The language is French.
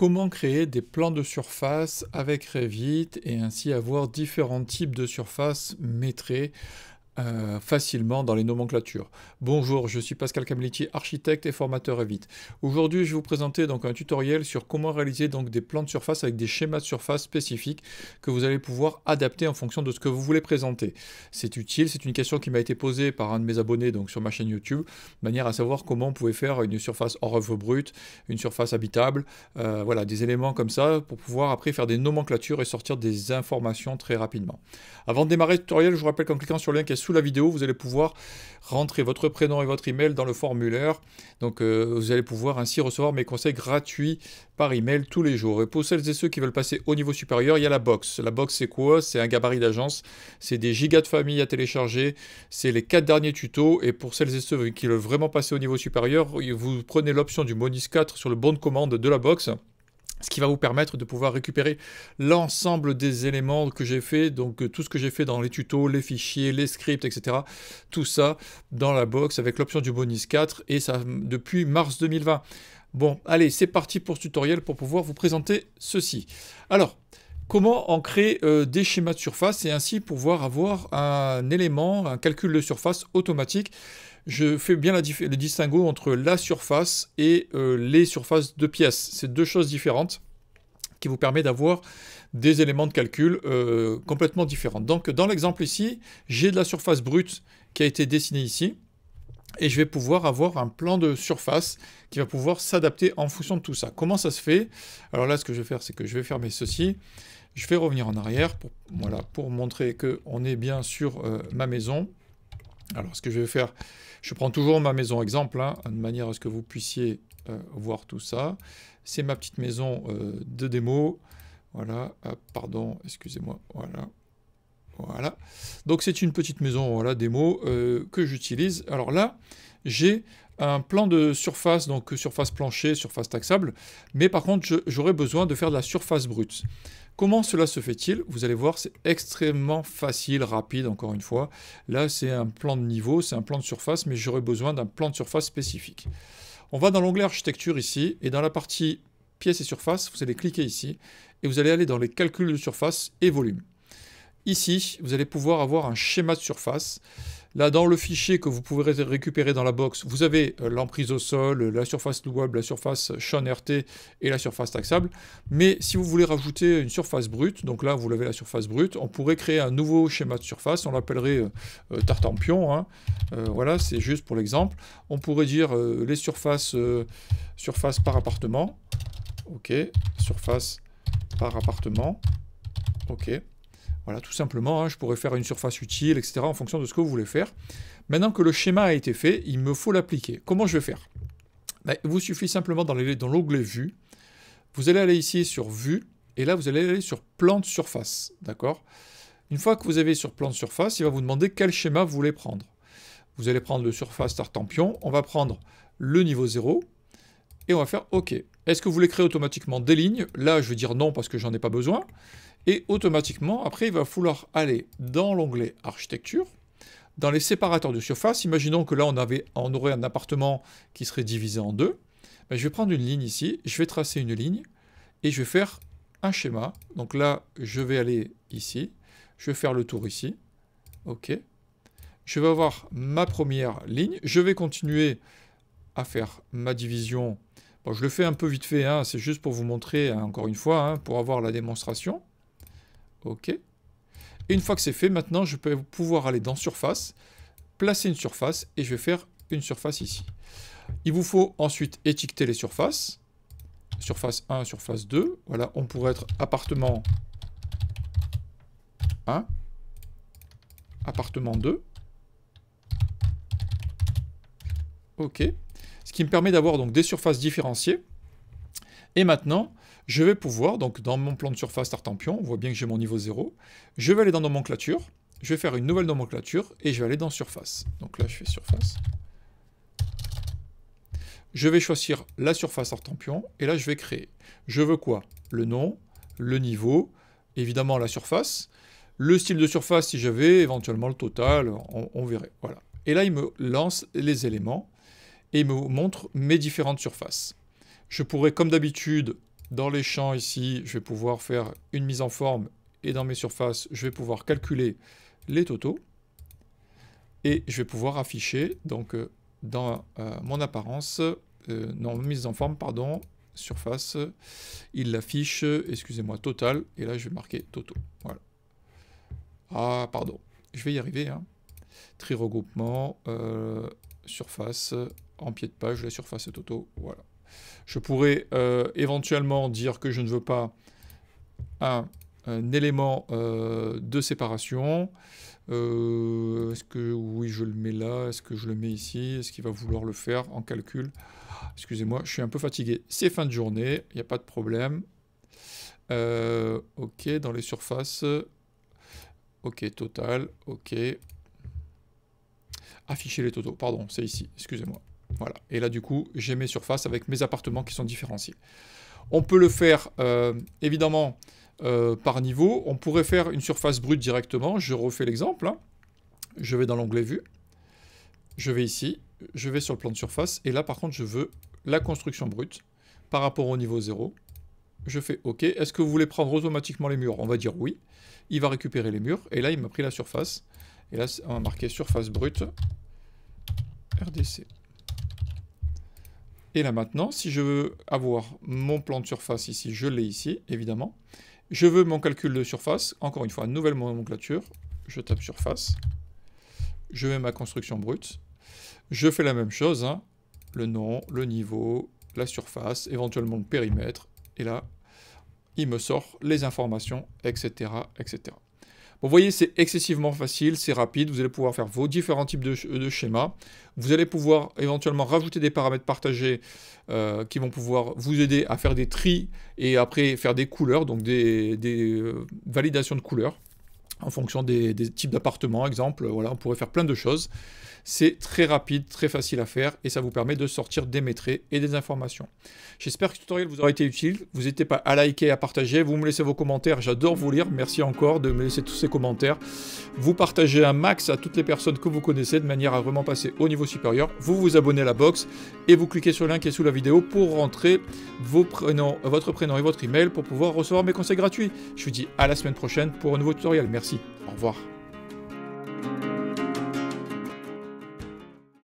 comment créer des plans de surface avec Revit et ainsi avoir différents types de surfaces maîtrisées facilement dans les nomenclatures. Bonjour, je suis Pascal Camletier, architecte et formateur Revit. Aujourd'hui, je vais vous présenter donc un tutoriel sur comment réaliser donc des plans de surface avec des schémas de surface spécifiques que vous allez pouvoir adapter en fonction de ce que vous voulez présenter. C'est utile, c'est une question qui m'a été posée par un de mes abonnés donc sur ma chaîne YouTube, de manière à savoir comment on pouvait faire une surface hors œuvre brute, une surface habitable, voilà, des éléments comme ça pour pouvoir après faire des nomenclatures et sortir des informations très rapidement. Avant de démarrer le tutoriel, je vous rappelle qu'en cliquant sur le lien qui est sous la vidéo, vous allez pouvoir rentrer votre prénom et votre email dans le formulaire. Donc vous allez pouvoir ainsi recevoir mes conseils gratuits par email tous les jours. Et pour celles et ceux qui veulent passer au niveau supérieur, il y a la box. La box, c'est quoi? C'est un gabarit d'agence, c'est des gigas de famille à télécharger, c'est les 4 derniers tutos. Et pour celles et ceux qui veulent vraiment passer au niveau supérieur, vous prenez l'option du bonus 4 sur le bon de commande de la box, ce qui va vous permettre de pouvoir récupérer l'ensemble des éléments que j'ai fait, donc tout ce que j'ai fait dans les tutos, les fichiers, les scripts, etc. Tout ça dans la box avec l'option du bonus 4 et ça depuis mars 2020. Bon, allez, c'est parti pour ce tutoriel pour pouvoir vous présenter ceci. Alors, comment en créer des schémas de surface et ainsi pouvoir avoir un élément, un calcul de surface automatique. Je fais bien le distinguo entre la surface et les surfaces de pièces. C'est deux choses différentes qui vous permettent d'avoir des éléments de calcul complètement différents. Donc dans l'exemple ici, j'ai de la surface brute qui a été dessinée ici. Et je vais pouvoir avoir un plan de surface qui va pouvoir s'adapter en fonction de tout ça. Comment ça se fait? Alors là, ce que je vais faire, c'est que je vais fermer ceci. Je vais revenir en arrière pour montrer qu'on est bien sur ma maison. Alors, ce que je vais faire, je prends toujours ma maison exemple, hein, de manière à ce que vous puissiez voir tout ça. C'est ma petite maison de démo. Voilà, pardon, excusez-moi, voilà. Voilà, donc c'est une petite maison, voilà, démo que j'utilise. Alors là, j'ai un plan de surface, donc surface plancher, surface taxable, mais par contre, j'aurais besoin de faire de la surface brute. Comment cela se fait-il? Vous allez voir, c'est extrêmement facile, rapide, encore une fois. Là, c'est un plan de niveau, c'est un plan de surface, mais j'aurais besoin d'un plan de surface spécifique. On va dans l'onglet architecture ici, et dans la partie pièces et surface, vous allez cliquer ici, et vous allez aller dans les calculs de surface et volume. Ici, vous allez pouvoir avoir un schéma de surface. Là, dans le fichier que vous pouvez récupérer dans la box, vous avez l'emprise au sol, la surface louable, la surface Sean RT et la surface taxable. Mais si vous voulez rajouter une surface brute, donc là, vous avez la surface brute, on pourrait créer un nouveau schéma de surface. On l'appellerait Tartampion. Hein. Voilà, c'est juste pour l'exemple. On pourrait dire les surfaces par appartement. OK, surface par appartement. OK. Voilà, tout simplement, hein, je pourrais faire une surface utile, etc., en fonction de ce que vous voulez faire. Maintenant que le schéma a été fait, il me faut l'appliquer. Comment je vais faire? Il vous suffit simplement dans l'onglet Vue. Vous allez aller ici sur Vue, et là, vous allez aller sur Plan de surface. D'accord? Une fois que vous avez sur Plan de surface, il va vous demander quel schéma vous voulez prendre. Vous allez prendre le surface Tartampion, on va prendre le niveau 0, et on va faire OK. Est-ce que vous voulez créer automatiquement des lignes? Là, je vais dire non parce que j'en ai pas besoin. Et automatiquement, après, il va falloir aller dans l'onglet architecture, dans les séparateurs de surface. Imaginons que là, on aurait un appartement qui serait divisé en deux. Je vais prendre une ligne ici, je vais tracer une ligne et je vais faire un schéma. Donc là, je vais aller ici, je vais faire le tour ici. OK. Je vais avoir ma première ligne. Je vais continuer à faire ma division. Bon, je le fais un peu vite fait, hein, c'est juste pour vous montrer, hein, encore une fois, hein, pour avoir la démonstration. OK. Et une fois que c'est fait, maintenant, je peux pouvoir aller dans surface, placer une surface, et je vais faire une surface ici. Il vous faut ensuite étiqueter les surfaces. Surface 1, surface 2. Voilà, on pourrait être appartement 1, appartement 2. OK. Ce qui me permet d'avoir donc des surfaces différenciées. Et maintenant, je vais pouvoir, donc dans mon plan de surface Tartampion, on voit bien que j'ai mon niveau 0, je vais aller dans nomenclature, je vais faire une nouvelle nomenclature et je vais aller dans surface. Donc là, je fais surface. Je vais choisir la surface Tartampion et là, je vais créer. Je veux quoi? Le nom, le niveau, évidemment la surface, le style de surface si j'avais, éventuellement le total, on verrait. Voilà. Et là, il me lance les éléments et il me montre mes différentes surfaces. Je pourrais, comme d'habitude, Dans les champs ici, je vais pouvoir faire une mise en forme et dans mes surfaces, je vais pouvoir calculer les totaux. Et je vais pouvoir afficher, donc dans mon apparence, non, mise en forme, pardon, surface, il l'affiche, excusez-moi, total, et là je vais marquer totaux. Voilà. Ah, pardon, je vais y arriver. Hein. Tri regroupement, surface, en pied de page, la surface totaux, voilà. Je pourrais éventuellement dire que je ne veux pas un élément de séparation. Est-ce que oui, je le mets là? Est-ce que je le mets ici? Est-ce qu'il va vouloir le faire en calcul? Excusez-moi, je suis un peu fatigué. C'est fin de journée, il n'y a pas de problème. Ok, dans les surfaces. Ok, total. Ok. Afficher les totaux. Pardon, c'est ici. Excusez-moi. Voilà. Et là, du coup, j'ai mes surfaces avec mes appartements qui sont différenciés. On peut le faire, évidemment, par niveau. On pourrait faire une surface brute directement. Je refais l'exemple. Hein. Je vais dans l'onglet Vue. Je vais ici. Je vais sur le plan de surface. Et là, par contre, je veux la construction brute par rapport au niveau 0. Je fais OK. Est-ce que vous voulez prendre automatiquement les murs? On va dire oui. Il va récupérer les murs. Et là, il m'a pris la surface. Et là, on va marquer surface brute. RDC. Et là maintenant, si je veux avoir mon plan de surface ici, je l'ai ici, évidemment. Je veux mon calcul de surface. Encore une fois, nouvelle nomenclature. Je tape surface. Je mets ma construction brute. Je fais la même chose. Hein. Le nom, le niveau, la surface, éventuellement le périmètre. Et là, il me sort les informations, etc. etc. Bon, vous voyez, c'est excessivement facile, c'est rapide, vous allez pouvoir faire vos différents types de schémas. Vous allez pouvoir éventuellement rajouter des paramètres partagés qui vont pouvoir vous aider à faire des tris et après faire des couleurs, donc des validations de couleurs en fonction des types d'appartements, exemple. Voilà, on pourrait faire plein de choses. C'est très rapide, très facile à faire et ça vous permet de sortir des métrés et des informations. J'espère que ce tutoriel vous aura été utile. Vous n'hésitez pas à liker, à partager. Vous me laissez vos commentaires. J'adore vous lire. Merci encore de me laisser tous ces commentaires. Vous partagez un max à toutes les personnes que vous connaissez de manière à vraiment passer au niveau supérieur. Vous vous abonnez à la box et vous cliquez sur le lien qui est sous la vidéo pour rentrer votre prénom et votre email pour pouvoir recevoir mes conseils gratuits. Je vous dis à la semaine prochaine pour un nouveau tutoriel. Merci. Au revoir.